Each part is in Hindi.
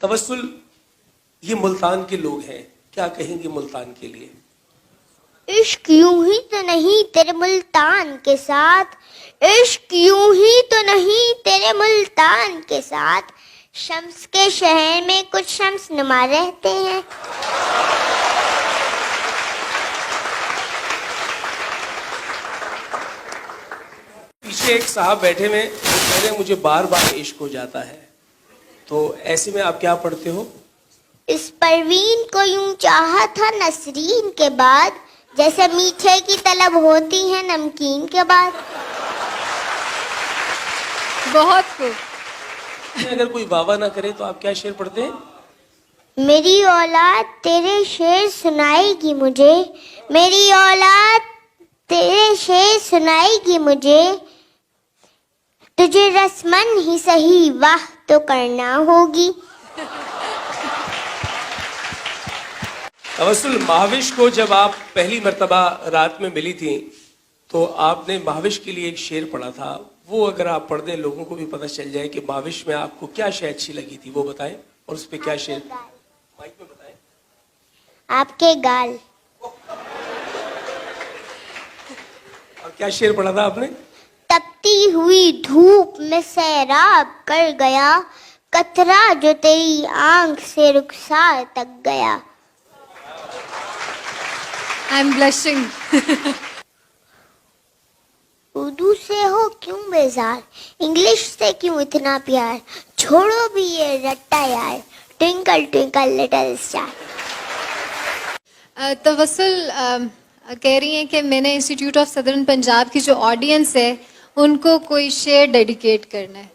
तवस्सुल, ये मुल्तान के लोग हैं, क्या कहेंगे मुल्तान के लिए? इश्क यूं ही तो नहीं तेरे मुल्तान के साथ, इश्क यूं ही तो नहीं तेरे मुल्तान के साथ, शम्स के शहर में कुछ शम्स नुमा रहते हैं। पीछे एक साहब बैठे हुए, वो कह रहे हैं मुझे बार बार इश्क हो जाता है, तो ऐसे में आप क्या पढ़ते हो? इस परवीन को यूं चाहा था नसरीन के बाद, जैसे मीठे की तलब होती है नमकीन के बाद। बहुत खूब। अगर कोई वाह ना करे तो आप क्या शेर पढ़ते हैं? मेरी औलाद तेरे शेर सुनाएगी मुझे, मेरी औलाद तेरे शेर सुनाएगी मुझे, तुझे रस्मन ही सही वाह तो करना होगी। तवस्सुल, महाविश को जब आप पहली मर्तबा रात में मिली थी तो आपने महाविश के लिए एक शेर पढ़ा था, वो अगर आप पढ़ दें लोगों को भी पता चल जाए कि महाविश में आपको क्या शेर अच्छी लगी थी, वो बताएं और उस पे क्या शेर माइक में बताएं। आपके गाल। और क्या शेर पढ़ा था आपने? तपती हुई धूप में सैराब कर गया, कतरा जो तेरी आंख से रुखसार तक गया। I am blushing. उर्दू से हो क्यों बेजार, इंग्लिश से क्यों इतना प्यार, छोड़ो भी ये रट्टा यार, ट्विंकल ट्विंकल लिटिल स्टार। तवस्सुल कह रही हैं कि मैंने इंस्टीट्यूट ऑफ सदर्न पंजाब की जो ऑडियंस है उनको कोई शेर डेडिकेट करना है।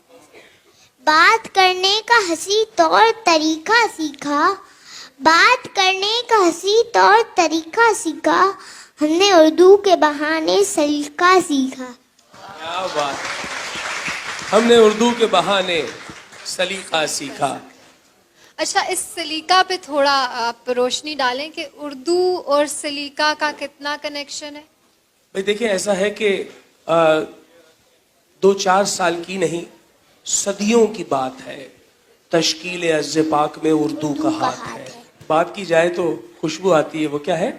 बात करने का हंसी तौर तरीका सीखा, बात करने का हंसी तौर तरीका सीखा, हमने उर्दू के बहाने सलीका सीखा। क्या बात, हमने उर्दू के बहाने सलीका सीखा। अच्छा, इस सलीका पे थोड़ा आप रोशनी डालें कि उर्दू और सलीका का कितना कनेक्शन है? भाई देखिए, ऐसा है कि 2-4 साल की नहीं, सदियों की बात है। तश्कील अज़्ज़ पाक में उर्दू का हाथ है। बात की जाए तो खुशबू आती है, वो क्या है?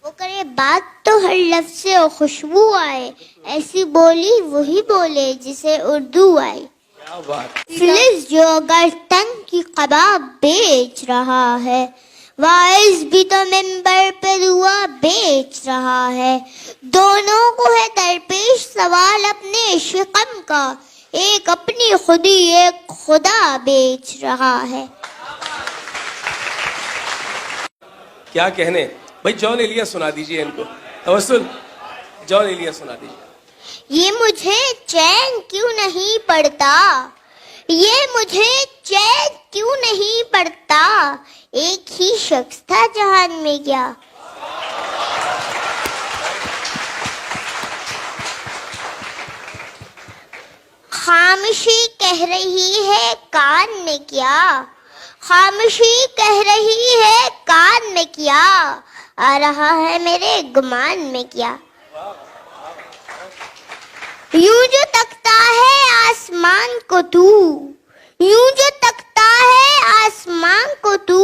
वो करे बात तो हर लफ्ज से खुशबू आए, ऐसी बोली वही बोले जिसे उर्दू आए। क्या बात। फिलिस जो गर्दन की कबाब बेच रहा है, वाइज भी तो मिंबर पे दुआ बेच रहा है, दोनों को है दरपेश सवाल अपने शिकम का, एक अपनी खुदी एक खुदा बेच रहा है। क्या कहने भाई, जॉन एलिया सुना दीजिए इनको। तवस्सुल, जॉन एलिया सुना दीजिए। ये मुझे चैन क्यों नहीं पड़ता, ये मुझे चैन क्यों नहीं पड़ता, एक ही शख्स था जहान में क्या। खामोशी कह रही है कान में क्या, खामोशी कह रही है कान में क्या, आ रहा है मेरे गुमान में क्या। यूं जो तकता है आसमान को तू, यूं जो तकता है आसमान को तू,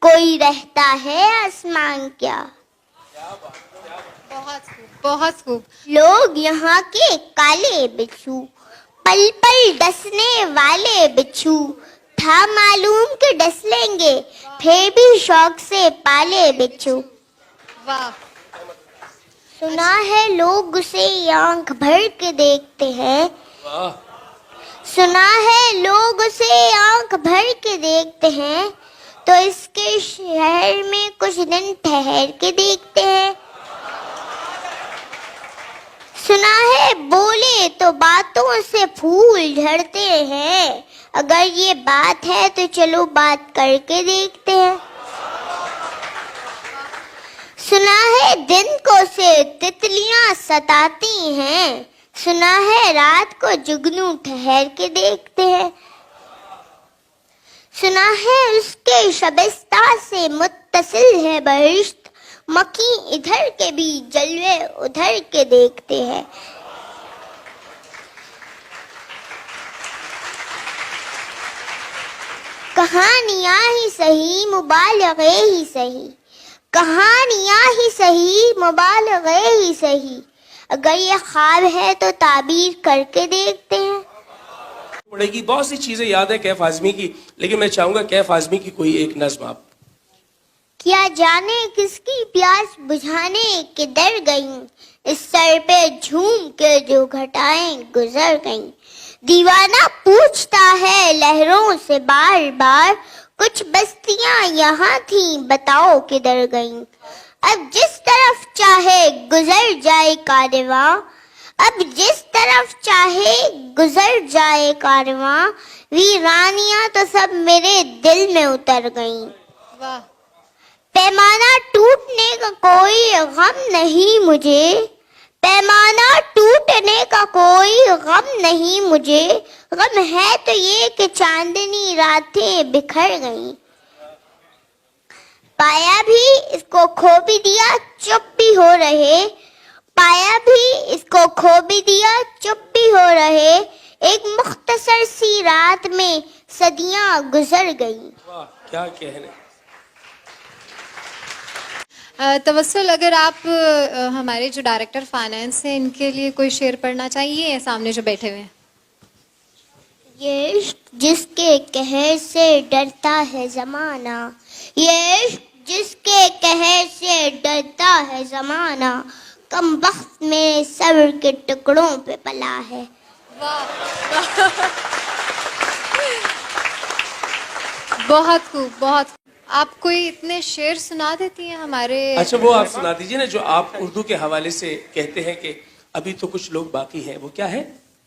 कोई रहता है आसमान क्या। बहुत खूब, बहुत खूब। लोग यहाँ के काले बिच्छू, पल पल डसने वाले बिच्छू, था मालूम कि डस लेंगे, फिर भी शौक से पाले बिच्छू। वाह। सुना है लोग उसे आंख भर के देखते हैं, वाह। सुना है लोग उसे आंख भर के देखते हैं, तो इसके शहर में कुछ दिन ठहर के देखते हैं। सुना है बोले तो बातों से फूल झड़ते हैं, अगर ये बात है तो चलो बात करके देखते हैं। सुना है दिन को से तितलियां सताती हैं, सुना है रात को जुगनू ठहर के देखते हैं। सुना है उसके शबिस्ता से मुत्तसिल है बहिश्त, मक्खी इधर के भी जलवे उधर के देखते हैं। कहानियां ही सही मुबालगे ही सही, कहानियां ही सही मुबालगे ही सही, अगर ये ख्वाब है तो ताबीर करके देखते हैं। पड़ेगी। बहुत सी चीजें याद है कैफ आजमी की, लेकिन मैं चाहूंगा कैफ आजमी की कोई एक नज्म आप। क्या जाने किसकी प्यास बुझाने के डर गईं, इस सर पे झूम के जो घटाएं गुजर गईं। दीवाना पूछता है लहरों से बार बार, कुछ बस्तियां यहाँ थी बताओ किधर गईं। अब जिस तरफ चाहे गुजर जाए कारवां, अब जिस तरफ चाहे गुजर जाए कारवां, वीरानियां तो सब मेरे दिल में उतर गईं। वाह। पैमाना टूटने का कोई गम नहीं मुझे, पैमाना टूटने का कोई गम नहीं मुझे, गम है तो ये कि चांदनी रातें बिखर गईं। पाया भी इसको खो भी दिया चुप भी हो रहे, पाया भी इसको खो भी दिया चुप भी हो रहे, एक मुख्तसर सी रात में सदियां गुजर गईं। वाह क्या कहने। तवस्सुल, अगर आप हमारे जो डायरेक्टर फाइनेंस हैं इनके लिए कोई शेर पढ़ना चाहिए सामने जो बैठे हुए हैं। ये इश्क जिसके कहर से डरता है जमाना, ये इश्क जिसके कहर से डरता है जमाना, कम वक्त में सब्र के टुकड़ों पे पला है। बहुत खूब, बहुत। आप कोई इतने शेर सुना देती हैं हमारे। अच्छा वो आप सुना दीजिए ना जो आप उर्दू के हवाले से कहते हैं कि अभी तो कुछ लोग बाकी हैं, वो क्या है?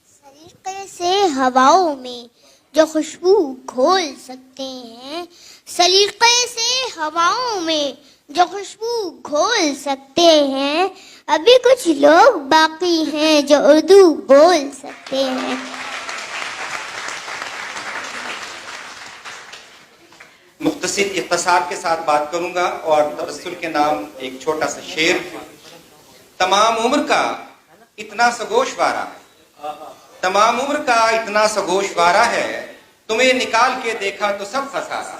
सलीके से हवाओं में जो खुशबू घोल सकते हैं, सलीके से हवाओं में जो खुशबू घोल सकते हैं, अभी कुछ लोग बाकी हैं जो उर्दू बोल सकते हैं। मुख्तसर इख्तिसार के साथ बात करूंगा और तवस्सुल के नाम एक छोटा सा शेर। तमाम उम्र का इतना सा गोशवारा है, तमाम उम्र का इतना सा गोशवारा है, तुम्हें निकाल के देखा तो सब खसारा।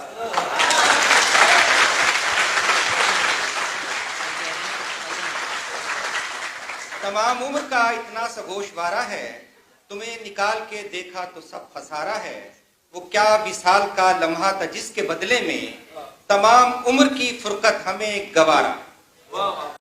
तमाम उम्र का इतना सा गोशवारा है, तुम्हें निकाल के देखा तो सब खसारा है। वो क्या विसाल का लम्हा था जिसके बदले में तमाम उम्र की फुरकत हमें गवारा।